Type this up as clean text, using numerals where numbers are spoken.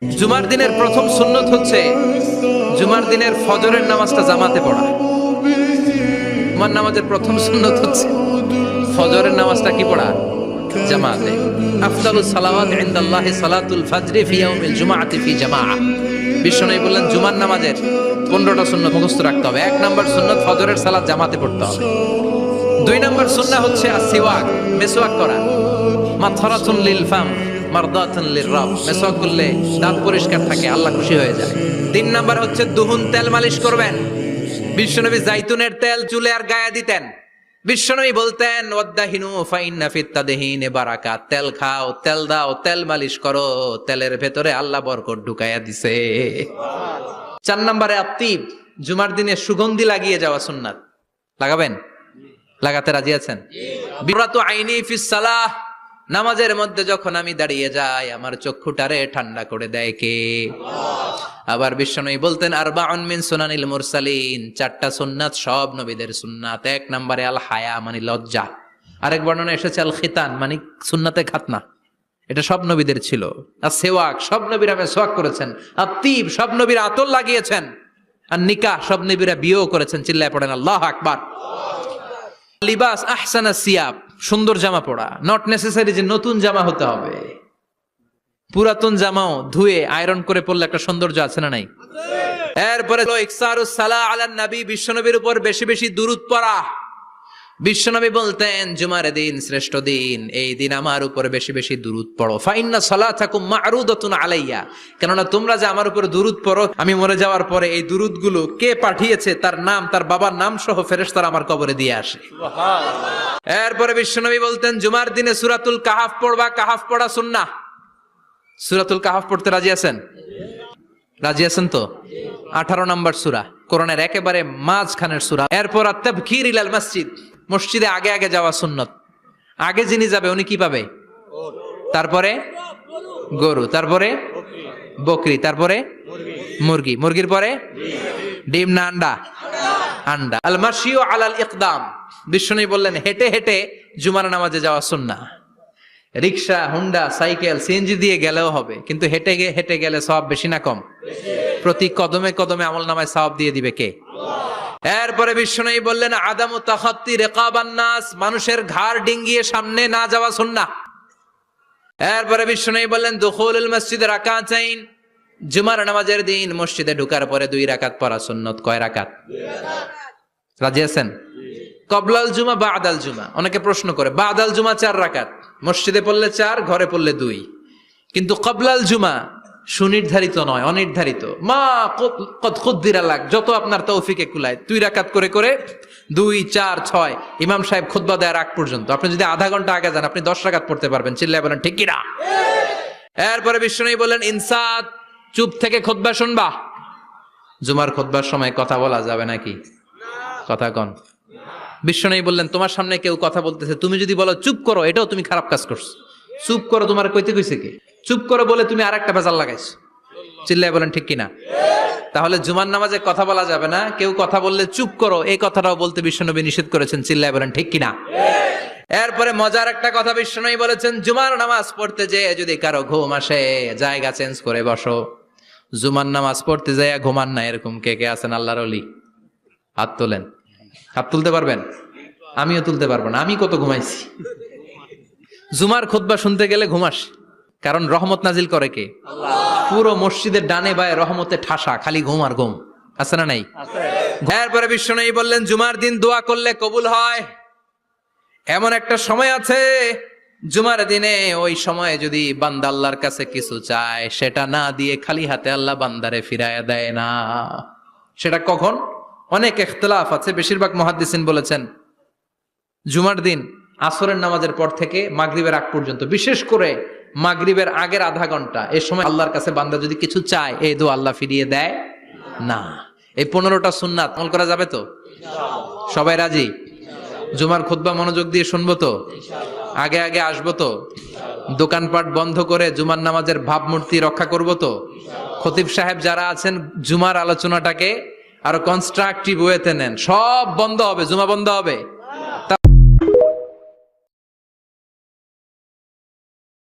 জুমার দিনের প্রথম সুন্নত হচ্ছে জুমার দিনের ফজরের নামাজটা জামাতে পড়া। জুমার নামাজের প্রথম সুন্নত হচ্ছে ফজরের নামাজটা কি পড়া? জামাতে। আফদালুস সালাওয়াত ইনদাল্লাহি সালাতুল ফজরি ফি ইয়াউমিল জুমআতি ফি জামাআহ। বিশ্বনবী বললেন জুমার নামাজের 15টা সুন্নত মুখস্থ রাখতে হবে। 1 নাম্বার সুন্নত ফজরের সালাত জামাতে পড়তে হবে। 2 নাম্বার সুন্নাহ হচ্ছে আসওয়াক, মেসওয়াক করা। মাথরাতুন লিল ফাম মারদাতুন লিররাব, মেসওয়াক করলে দাঁত পরিষ্কার থাকে, আল্লাহ খুশি হয়ে যায়। 3 নাম্বার হচ্ছে দুহুন, তেল মালিশ করবেন। বিশ্বনবী জাইতুনের তেল চুলে আর গায়ে দিতেন। বিশ্বনবী বলতেন ওয়াদাহিনু ফাইন্না ফিত তাদহিনে বারাকাত, তেল খাও, তেল দাও, তেল মালিশ করো, তেলের ভেতরে আল্লাহ বরকত ঢুকাইয়া দিছে। 4 নম্বরে আত্তিব, জুমার দিনে সুগন্ধি লাগিয়ে যাওয়া সুন্নাত। লাগাবেন? লাগাতে রাজি আছেন? বিরাতু আইনি ফিস সালাহ, নামাজের মধ্যে যখন আমি দাঁড়িয়ে যাই আমার চক্ষুটারে ঠান্ডা করে দেয় কে? আবার বিশ্বনবী বলতেন আরবাউন মিন সুনানিল মুরসালিন, 4টা সুন্নাত সব নবীদের সুন্নাত। 1 নম্বরে আল হায়া মানে লজ্জা। আরেক বর্ণনা এসেছে আল খিতান মানে সুন্নাতে খাতনা, এটা সব নবীদের ছিল। আর সেওয়াক, সব নবীরা মেসওয়াক করেছেন। আর তিব, সব নবীরা আতর লাগিয়েছেন। আর নিকাহ, সব নবীরা বিয়েও করেছেন। চিল্লায় পড়েন আল্লাহু আকবার। লিবাস আহসানা সিয়াব, সুন্দর জামা পড়া। নট নেসেসারি যে নতুন জামা হতে হবে, পুরাতন জামাও ধুয়ে আয়রন করে পরলে একটা সৌন্দর্য আছে না নাই? এরপরে ইকসারুস সালাহ আলান নবী, বিশ্বনবীর উপর বেশি বেশি দুরূদ পড়া। বিশ্বনবী বলতেন জুমার দিন শ্রেষ্ঠ দিন, এই দিন আমার উপর বেশি বেশি দুরূদ পড়ো। ফাইন্না সালাতাকুম মা'রুদাতুন আলাইয়া, কেননা তোমরা যে আমার উপর দুরূদ পড়ো, আমি মরে যাওয়ার পরে এই দুরূদগুলো কে পাঠিয়েছে তার নাম, তার বাবার নাম সহ ফেরেশতারা আমার কবরে দিয়ে আসে। সুবহানাল্লাহ। এরপরে বিশ্বনবী বলতেন জুমার দিনে সূরাতুল কাহাফ পড়বা। কাহাফ পড়া সুন্নাহ। সূরাতুল কাহাফ পড়তে রাজি আছেন? রাজি আছেন তো? 18 নম্বর সূরা, কোরআনের একেবারে মাঝখানের সূরা। এরপর আত-তাবকির ইলাল মসজিদ, মসজিদে আগে আগে যাওয়া সুন্নত। আগে যিনি যাবে উনি কি পাবে? তারপরে গরু, তারপরে বকরি, তারপরে মুরগি, মুরগির পরে ডিম না আন্ডা? আন্ডা। আল মাশিউ আলাল ইকদাম, বিশ্বনবী বললেন হেঁটে হেঁটে জুমার নামাজে যাওয়া সুন্নাহ। রিকশা, হুন্ডা, সাইকেল, সিএনজি দিয়ে গেলেও হবে, কিন্তু হেঁটে হেঁটে গেলে সওয়াব বেশি না কম? প্রতি কদমে কদমে আমলনামায় সওয়াব দিয়ে দিবে কে? এরপরে বিশ্বনবী বললেন আদামু তাখাত্তি রিকাবান নাস, মানুষের ঘাড় ডিঙ্গিয়ে সামনে না যাওয়া সুন্নাহ। এরপরে বিশ্বনবী বললেন দুখুলুল মসজিদে রাকাতাইন, জুমার নামাজের দিন মসজিদে ঢোকার পরে 2 রাকাত পড়া সুন্নত। কয় রাকাত? 2 রাকাত। রাজি আছেন? কবলাল জুমা বাদাল জুমা, অনেকে প্রশ্ন করে বাদাল জুমা 4 রাকাত, মসজিদে পড়লে 4, ঘরে পড়লে 2। কিন্তু কবলাল জুমা সুনির্ধারিত নয়, অনির্ধারিত। মা কদ কুদ্দিরা লাক, যত আপনার তৌফিকে কুলায় 2 রাকাত করে করে 2, 4, 6 ইমাম সাহেব খুতবা দেওয়ার আগ পর্যন্ত আপনি যদি আধা ঘন্টা আগে যান আপনি 10 রাকাত পড়তে পারবেন। চিল্লায় বলেন ঠিক কি না? এরপরে বিশ্বনবী বলেন ইনসাত, চুপ থেকে খুতবা শুনবা। জুমার খুতবার সময় কথা বলা যাবে নাকি? কথা কন। বিশ্বনবী বললেন তোমার সামনে কেউ কথা বলতেছে, তুমি যদি বলো চুপ করো, এটাও তুমি খারাপ কাজ করছো। চুপ করো তোমার কইতে কইছে কে? চুপ করো বলে তুমি আরেকটা ভেজাল লাগাইছো। চিল্লায় বলেন ঠিক কিনা? তাহলে জুমার নামাজে কথা বলা যাবে না। কেউ কথা বললে চুপ করো, এই কথাটাও বলতে বিশ্বনবী নিষেধ করেছেন। চিল্লায় বলেন ঠিক কিনা? এরপরে মজার একটা কথা বিশ্বনবী বলেছেন, জুমার নামাজ পড়তে যেয়ে যদি কারো ঘুম আসে জায়গা চেঞ্জ করে বসো। জুমার নামাজ পড়তে যেয়ে ঘুমান না, এরকম কে কে আছেন আল্লাহর ওলি? হাত তোলেন। হাত তুলতে পারবেন? আমিও তুলতে পারবো না, আমি কত ঘুমাইছি। জুমার খুতবা শুনতে গেলে ঘুমাস, কারণ রহমত নাজিল করে কে? আল্লাহ। পুরো মসজিদের ডানে বায়ে রহমতে ঠাসা, খালি ঘুম আর ঘুম। আছে না নাই? এরপরে বিশ্বনবী বললেন জুমার দিন দোয়া করলে কবুল হয়। এমন একটা সময় আছে জুমার দিনে, ওই সময়ে যদি বান্দা আল্লাহর কাছে কিছু চায়, সেটা না দিয়ে খালি হাতে আল্লাহ বান্দারে ফিরাইয়া দেয় না। সেটা কখন? অনেক ইখতিলাফ আছে, বেশিরভাগ মুহাদ্দিসিন বলেছেন জুমার দিন আসরের নামাজের পর থেকে মাগরিবের আগ পর্যন্ত, বিশেষ করে মাগরিবের আগের আধা ঘন্টা, এই সময় আল্লাহর কাছে বান্দা যদি কিছু চায় এই দোয়া আল্লাহ ফিরিয়ে দেয় না। এই 15টা সুন্নাত আমল করা যাবে তো? সবাই রাজি? জুমার খুতবা মনোযোগ দিয়ে শুনবো তো? আগে আগে আসবো তো? দোকানপাট বন্ধ করে জুমার নামাজের ভাবমূর্তি রক্ষা করবো তো? খতিব সাহেব যারা আছেন জুমার আলোচনাটাকে আরো কনস্ট্রাকটিভ ওয়েতে নেন। সব বন্ধ হবে, জুমা বন্ধ হবে।